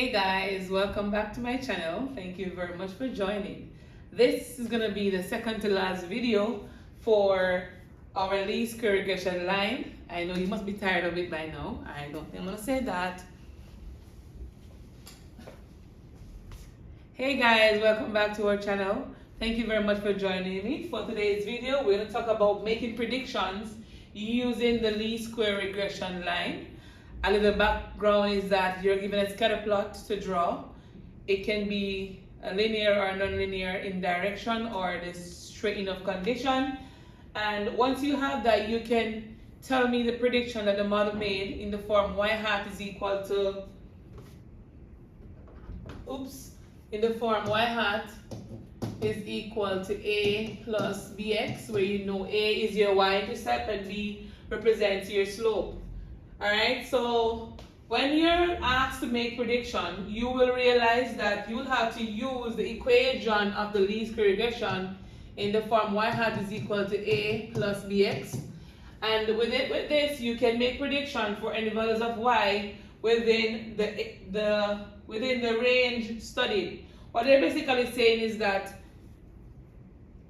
Hey guys, welcome back to my channel. Thank you very much for joining. This is going to be the second to last video for our least square regression line. I know you must be tired of it by now. I don't think I'm going to say that. Hey guys, welcome back to our channel. Thank you very much for joining me. For today's video, we're going to talk about making predictions using the least square regression line. A little background is that you're given a scatter plot to draw. It can be a linear or non-linear in direction or the straight enough condition. And once you have that, you can tell me the prediction that the model made in the form y hat is equal to, in the form y hat is equal to a plus bx, where you know a is your y-intercept and b represents your slope. Alright, so when you're asked to make prediction, you will realize that you will have to use the equation of the least square regression in the form y hat is equal to a plus bx. And with this, you can make prediction for any values of y within the range studied. What they're basically saying is that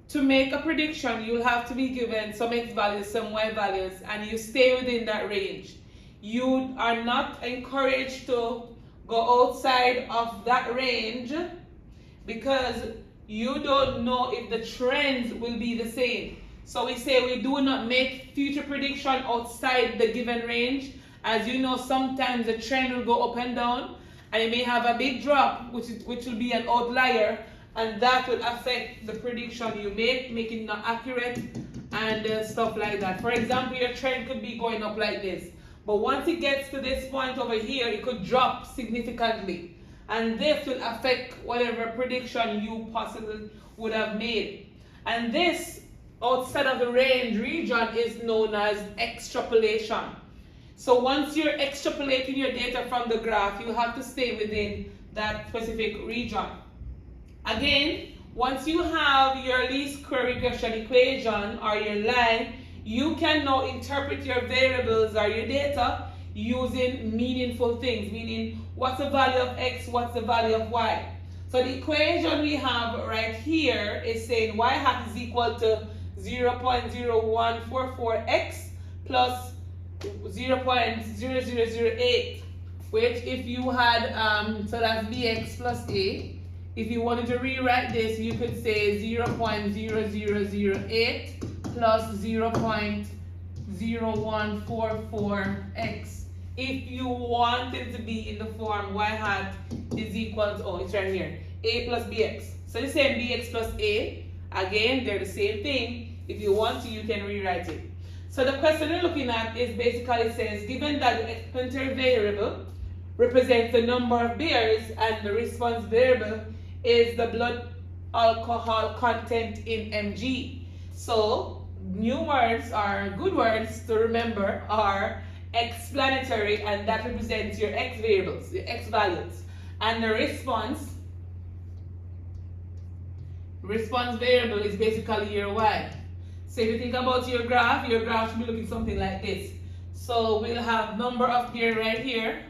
to make a prediction, you'll have to be given some x values, some y values, and you stay within that range. You are not encouraged to go outside of that range because you don't know if the trends will be the same. So we say we do not make future prediction outside the given range. As you know, sometimes the trend will go up and down, and you may have a big drop, which will be an outlier, and that will affect the prediction you make it not accurate and stuff like that. For example, your trend could be going up like this. But once it gets to this point over here, it could drop significantly. And this will affect whatever prediction you possibly would have made. And this outside of the range region is known as extrapolation. So once you're extrapolating your data from the graph, you have to stay within that specific region. Again, once you have your least square regression equation or your line, you can now interpret your variables or your data using meaningful things, meaning what's the value of x, what's the value of y. So the equation we have right here is saying y hat is equal to 0.0144x plus 0.0008, which if you had, so that's bx plus a. If you wanted to rewrite this, you could say 0.0008 plus 0.0144x. If you want it to be in the form y hat is equal to, it's right here, a plus bx. So the same bx plus a, again, they're the same thing. If you want to, you can rewrite it. So the question we're looking at is basically says, given that the explanatory variable represents the number of bears and the response variable is the blood alcohol content in mg. So new words or good words to remember are explanatory, and that represents your x variables, your x values. And the response variable is basically your y. So if you think about your graph should be looking something like this. So we'll have number of beer right here.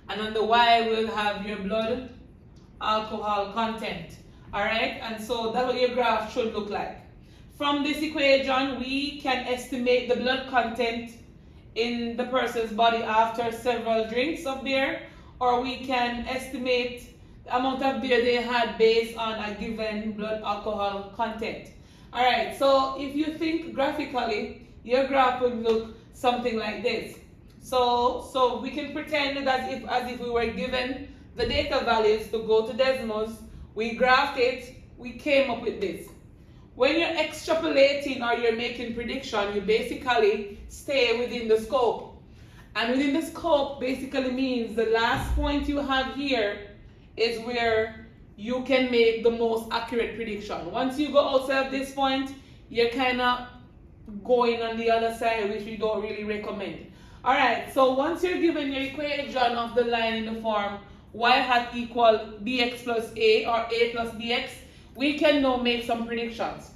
And on the y, we'll have your blood alcohol content. Alright? And so that's what your graph should look like. From this equation, we can estimate the blood content in the person's body after several drinks of beer, or we can estimate the amount of beer they had based on a given blood alcohol content. Alright, so if you think graphically, your graph would look something like this. So we can pretend that as if we were given the data values to go to Desmos, we graphed it, we came up with this. When you're extrapolating or you're making prediction, you basically stay within the scope. And within the scope basically means the last point you have here is where you can make the most accurate prediction. Once you go outside of this point, you're kind of going on the other side, which we don't really recommend. Alright, so once you're given your equation of the line in the form y hat equal bx plus a or a plus bx, we can now make some predictions.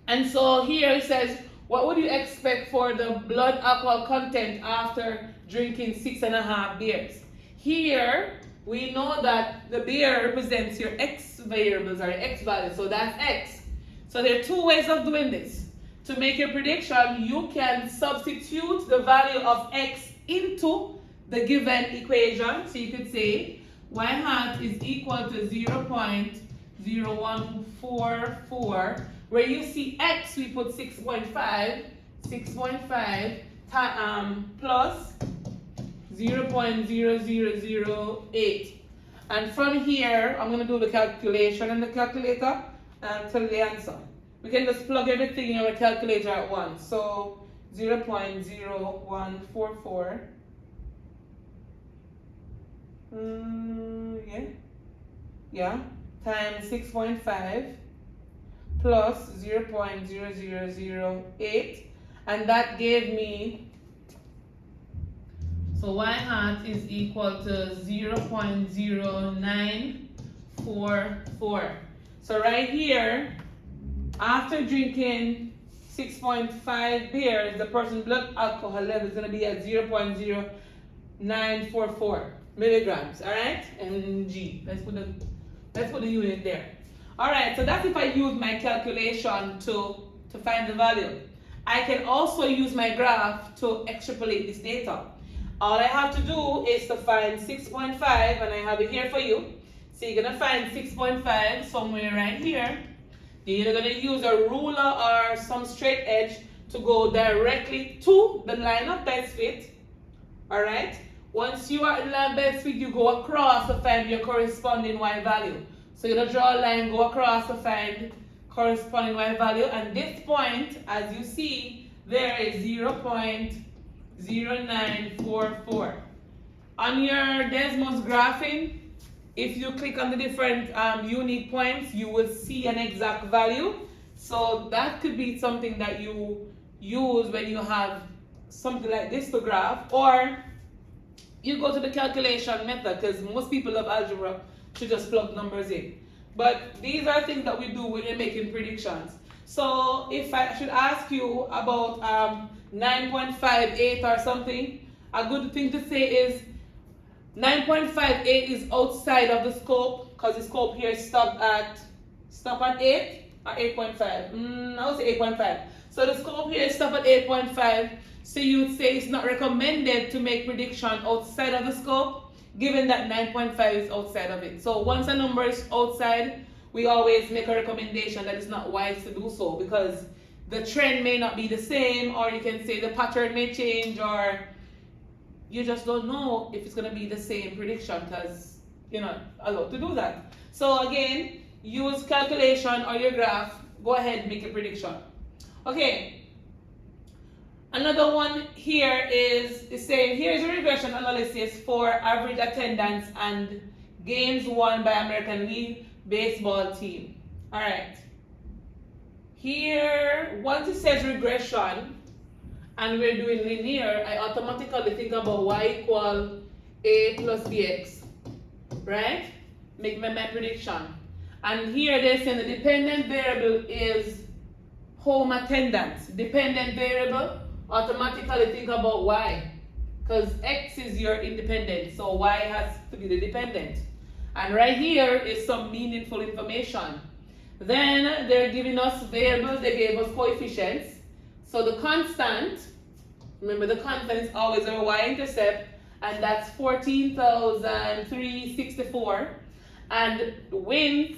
And so here it says, what would you expect for the blood alcohol content after drinking 6.5 beers. Here, we know that the beer represents your x variables or your x value, so that's x. So there are two ways of doing this. To make your prediction, you can substitute the value of x into the given equation. So you could say y hat is equal to 0.0144. Where you see x, we put 6.5 plus 0.0008. And from here, I'm going to do the calculation in the calculator and tell you the answer. We can just plug everything in our calculator at once. So 0.0144. Yeah, times 6.5 plus 0.0008, and that gave me, so y hat is equal to 0.0944. So right here, after drinking 6.5 beers, the person's blood alcohol level is going to be at 0.0944 milligrams. All right, mg. Let's put the unit there. All right, so that's if I use my calculation to find the value. I can also use my graph to extrapolate this data. All I have to do is to find 6.5, and I have it here for you. So you're gonna find 6.5 somewhere right here. You're gonna use a ruler or some straight edge to go directly to the line of best fit. All right. Once you are in line of best fit, you go across to find your corresponding y value. So you're gonna draw a line, go across to find corresponding y value, and this point, as you see, there is 0.0944. On your Desmos graphing, if you click on the different unique points, you will see an exact value. So that could be something that you use when you have something like this to graph, or you go to the calculation method, because most people love algebra to just plug numbers in. But these are things that we do when you're making predictions. So if I should ask you about 9.58 or something, a good thing to say is 9.58 is outside of the scope, because the scope here stop at 8 or 8.5. I would say 8.5. So the scope here stop at 8.5. So you would say it's not recommended to make prediction outside of the scope, given that 9.5 is outside of it. So once a number is outside, we always make a recommendation that it's not wise to do so, because the trend may not be the same, or you can say the pattern may change, or you just don't know if it's going to be the same prediction, because you're not allowed to do that. So again, use calculation or your graph. Go ahead and make a prediction. Okay. Another one here is saying, here's a regression analysis for average attendance and games won by American League baseball team. All right. Here, once it says regression and we're doing linear, I automatically think about y equal a plus bx, right? Make my prediction. And here they're saying the dependent variable is home attendance. Dependent variable, automatically think about y, because x is your independent, so y has to be the dependent. And right here is some meaningful information. Then they're giving us variables, they gave us coefficients. So the constant, remember the constant is always our y-intercept, and that's 14,364. And wins,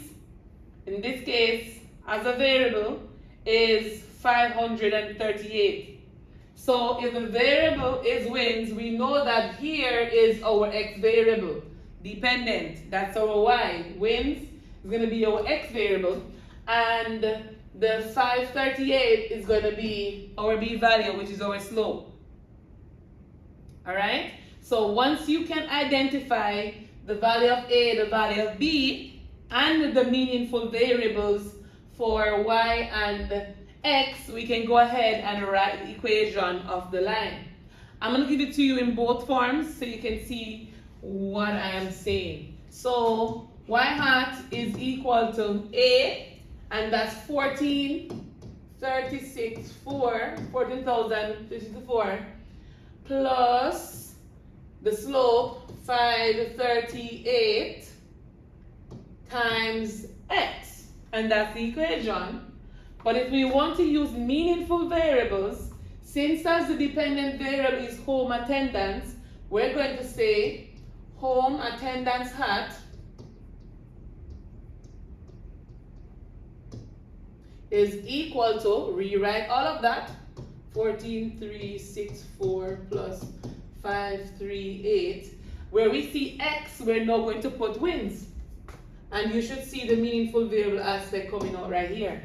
in this case, as a variable, is 538. So if the variable is wins, we know that here is our x variable, dependent. That's our y. Wins is going to be our x variable, and the 538 is going to be our b value, which is our slope. All right? So once you can identify the value of a, the value of b, and the meaningful variables for y and x, we can go ahead and write the equation of the line. I'm going to give it to you in both forms so you can see what I am saying. So y hat is equal to a, and that's 14,064 plus the slope 538 times x, and that's the equation. But if we want to use meaningful variables, since as the dependent variable is home attendance, we're going to say home attendance hat is equal to, rewrite all of that, 14,364 plus 538. Where we see x, we're now going to put wins. And you should see the meaningful variable aspect coming out right here.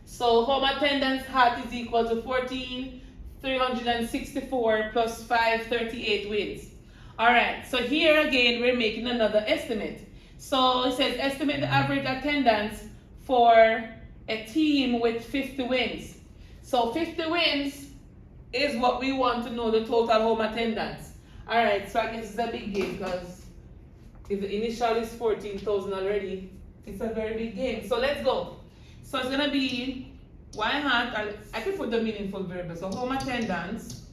So home attendance hat is equal to 14,364 plus 538 wins. Alright, so here again we're making another estimate. So it says estimate the average attendance for a team with 50 wins. So 50 wins is what we want to know, the total home attendance. Alright, so I guess it's a big game because if the initial is 14,000 already, it's a very big game. So let's go. So it's gonna be y hat, I can put the meaningful variable, so home attendance.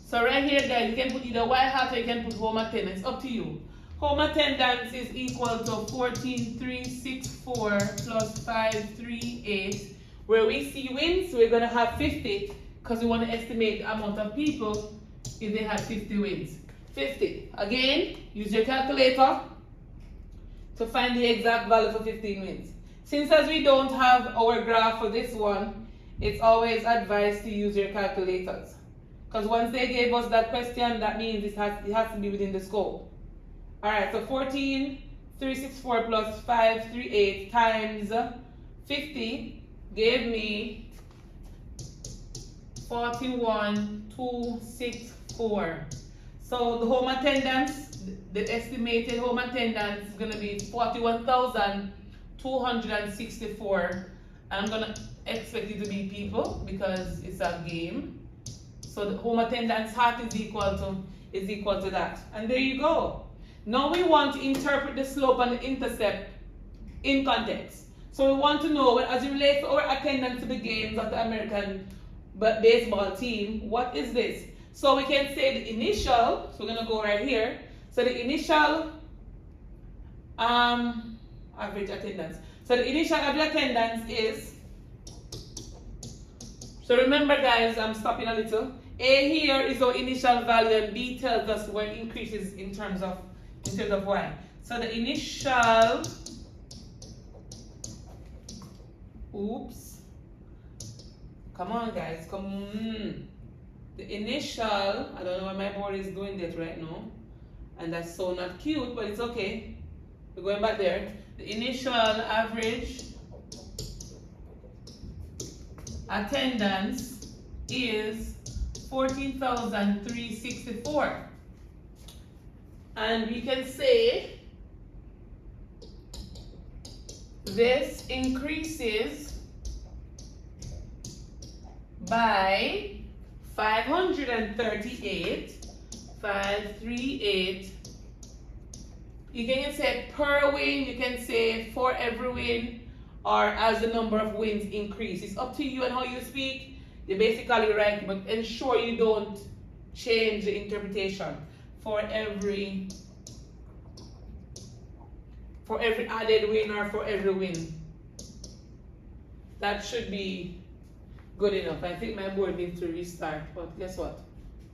So right here guys, you can put either y hat or you can put home attendance, up to you. Home attendance is equal to 14,364 plus 538. Where we see wins, we're gonna have 50 because we want to estimate the amount of people if they had 50 wins. 50. Again, use your calculator to find the exact value for 15 wins. Since as we don't have our graph for this one, it's always advised to use your calculators. Because once they gave us that question, that means it has to be within the scope. Alright, so 14,364 plus 538 times 50 gave me 41,264. So the home attendance, the estimated home attendance is going to be 41,264. And I'm going to expect it to be people because it's a game. So the home attendance hat is equal to that. And there you go. Now we want to interpret the slope and the intercept in context. So we want to know, as it relates to our attendance to the games of the American baseball team, what is this? So we can say the initial, so we're going to go right here. So the initial average attendance. So the initial average attendance is, so remember guys, I'm stopping a little. A here is our initial value and B tells us where it increases in terms of y. So the initial, oops, come on guys, come on. The initial, I don't know why my board is doing that right now, and that's so not cute, but it's okay. We're going back there. The initial average attendance is 14,364. And we can say this increases by 538, 538. You can say per win, you can say for every win, or as the number of wins increase. It's up to you and how you speak. You're basically right, but ensure you don't change the interpretation. For every added win or for every win. That should be good enough. I think my board needs to restart, but guess what?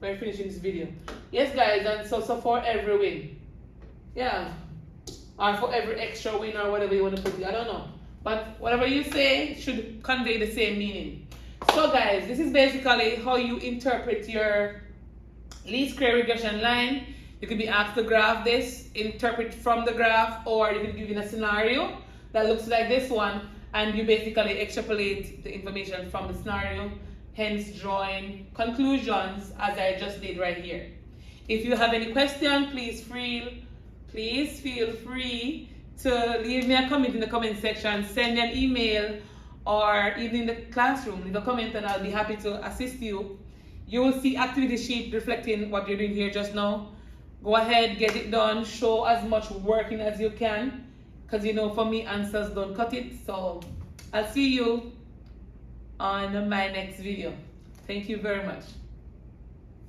We're finishing this video. Yes guys, and so for every win. Yeah. Or for every extra win or whatever you want to put it. I don't know. But whatever you say should convey the same meaning. So guys, this is basically how you interpret your least square regression line. You could be asked to graph this, interpret from the graph, or you could be given a scenario that looks like this one, and you basically extrapolate the information from the scenario, hence drawing conclusions as I just did right here. If you have any question, please feel free to leave me a comment in the comment section, send me an email, or even in the classroom, leave a comment and I'll be happy to assist you. You will see activity sheet reflecting what you're doing here just now. Go ahead, get it done, show as much working as you can, because you know for me answers don't cut it. So I'll see you on my next video. Thank you very much.